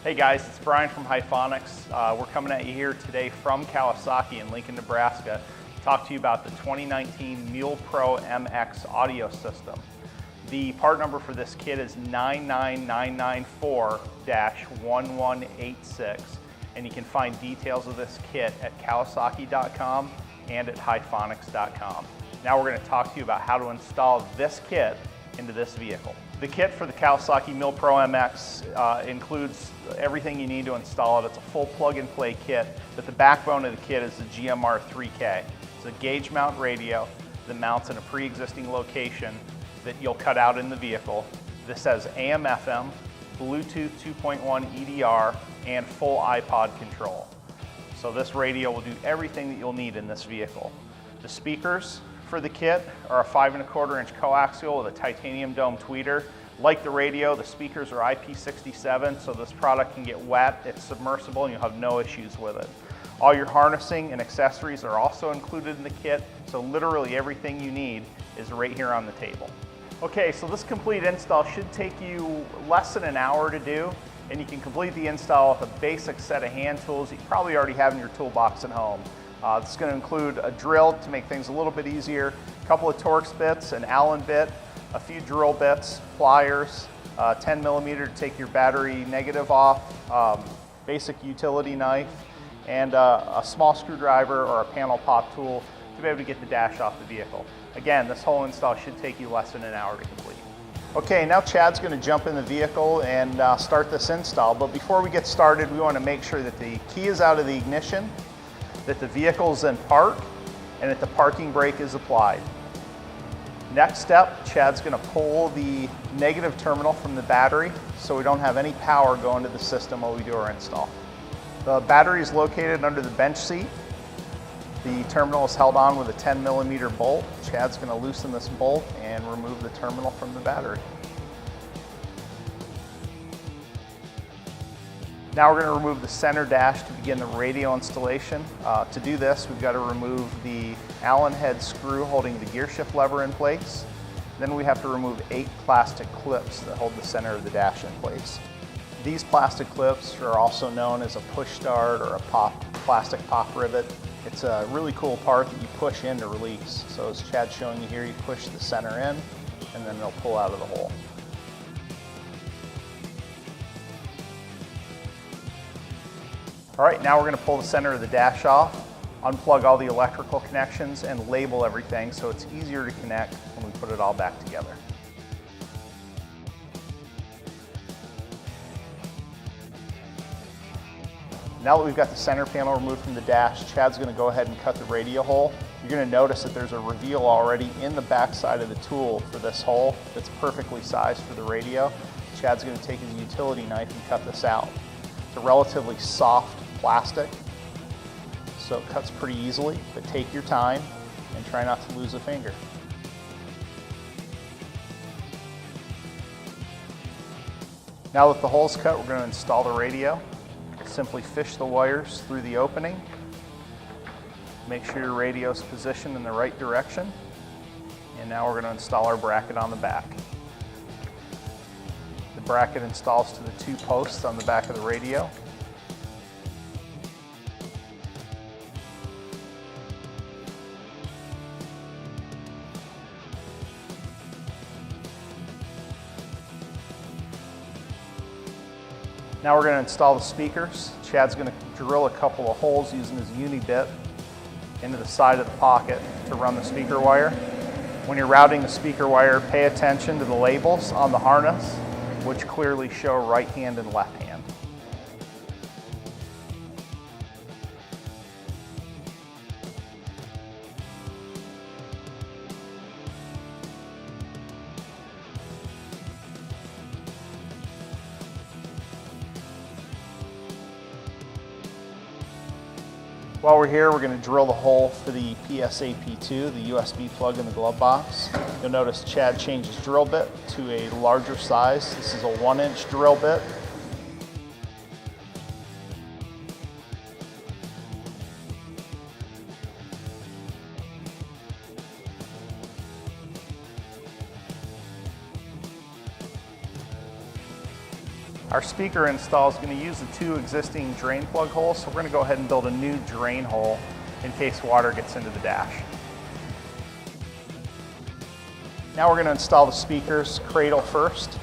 Hey guys, it's Brian from Hifonics. We're coming at you here today from Kawasaki in Lincoln, Nebraska to talk to you about the 2019 MULE Pro MX audio system. The part number for this kit is 99994-1186, and you can find details of this kit at Kawasaki.com and at Hifonics.com. Now we're going to talk to you about how to install this kit into this vehicle. The kit for the Kawasaki MULE Pro MX includes everything you need to install it. It's a full plug-and-play kit, but the backbone of the kit is the GMR 3K. It's a gauge mount radio that mounts in a pre-existing location that you'll cut out in the vehicle. This has AM/FM, Bluetooth 2.1 EDR, and full iPod control. So this radio will do everything that you'll need in this vehicle. The speakers for the kit are a 5 1/4 inch coaxial with a titanium dome tweeter. Like the radio, the speakers are IP67, so this product can get wet, it's submersible, and you'll have no issues with it. All your harnessing and accessories are also included in the kit, so literally everything you need is right here on the table. Okay, so this complete install should take you less than an hour to do, and you can complete the install with a basic set of hand tools you probably already have in your toolbox at home. It's going to include a drill to make things a little bit easier, a couple of Torx bits, an Allen bit, a few drill bits, pliers, 10mm to take your battery negative off, basic utility knife, and a small screwdriver or a panel pop tool to be able to get the dash off the vehicle. Again, this whole install should take you less than an hour to complete. Okay, now Chad's going to jump in the vehicle and start this install, but before we get started, we want to make sure that the key is out of the ignition, that the vehicle is in park, and that the parking brake is applied. Next step, Chad's going to pull the negative terminal from the battery so we don't have any power going to the system while we do our install. The battery is located under the bench seat. The terminal is held on with a 10mm bolt. Chad's going to loosen this bolt and remove the terminal from the battery. Now we're going to remove the center dash to begin the radio installation. To do this, we've got to remove the Allen head screw holding the gear shift lever in place. Then we have to remove 8 plastic clips that hold the center of the dash in place. These plastic clips are also known as a push start or a plastic pop rivet. It's a really cool part that you push in to release. So as Chad's showing you here, you push the center in and then they'll pull out of the hole. All right, now we're going to pull the center of the dash off, unplug all the electrical connections, and label everything so it's easier to connect when we put it all back together. Now that we've got the center panel removed from the dash, Chad's going to go ahead and cut the radio hole. You're going to notice that there's a reveal already in the back side of the tool for this hole that's perfectly sized for the radio. Chad's going to take his utility knife and cut this out. It's a relatively soft plastic, so it cuts pretty easily, but take your time and try not to lose a finger. Now that the hole's cut, we're going to install the radio. Simply fish the wires through the opening. Make sure your radio is positioned in the right direction. And now we're going to install our bracket on the back. The bracket installs to the 2 posts on the back of the radio. Now we're going to install the speakers. Chad's going to drill a couple of holes using his uni bit into the side of the pocket to run the speaker wire. When you're routing the speaker wire, pay attention to the labels on the harness, which clearly show right hand and left hand. While we're here, we're going to drill the hole for the PSAP2, the USB plug in the glove box. You'll notice Chad changed his drill bit to a larger size. This is a 1-inch drill bit. Our speaker install is going to use the 2 existing drain plug holes, so we're going to go ahead and build a new drain hole in case water gets into the dash. Now we're going to install the speaker's cradle first.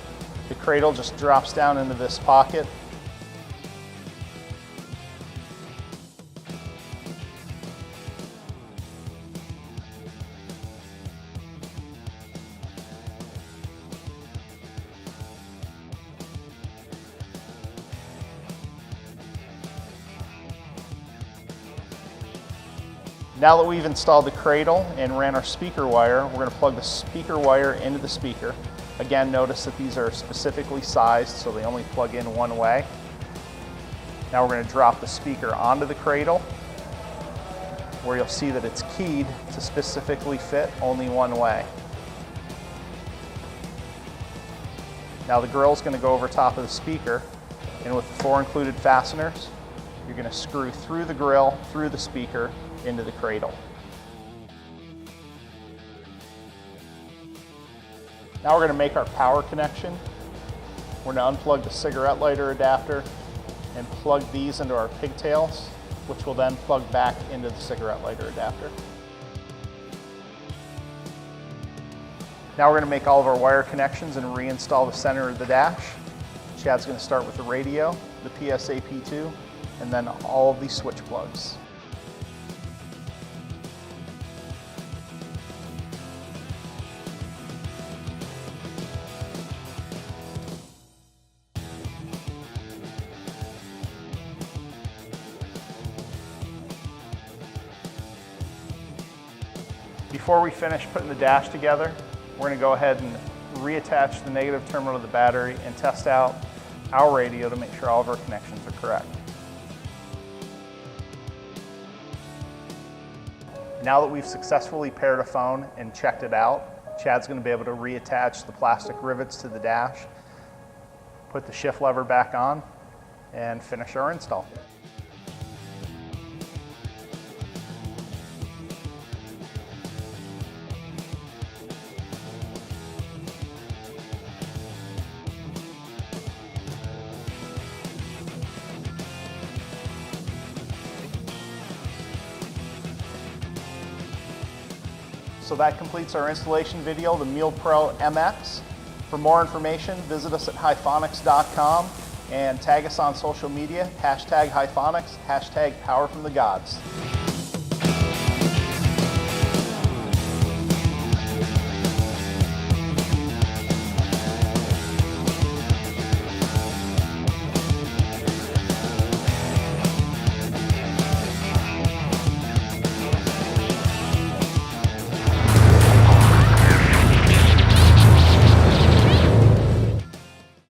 The cradle just drops down into this pocket. Now that we've installed the cradle and ran our speaker wire, we're going to plug the speaker wire into the speaker. Again, notice that these are specifically sized so they only plug in one way. Now we're going to drop the speaker onto the cradle, where you'll see that it's keyed to specifically fit only one way. Now the grill is going to go over top of the speaker, and with the 4 included fasteners, you're going to screw through the grill, through the speaker, into the cradle. Now we're going to make our power connection. We're going to unplug the cigarette lighter adapter and plug these into our pigtails, which will then plug back into the cigarette lighter adapter. Now we're going to make all of our wire connections and reinstall the center of the dash. Chad's going to start with the radio, the PSAP2, and then all of these switch plugs. Before we finish putting the dash together, we're going to go ahead and reattach the negative terminal to the battery and test out our radio to make sure all of our connections are correct. Now that we've successfully paired a phone and checked it out, Chad's going to be able to reattach the plastic rivets to the dash, put the shift lever back on, and finish our install. So that completes our installation video, the MULE Pro MX. For more information, visit us at Hifonics.com and tag us on social media, #Hifonics, #Power from the Gods.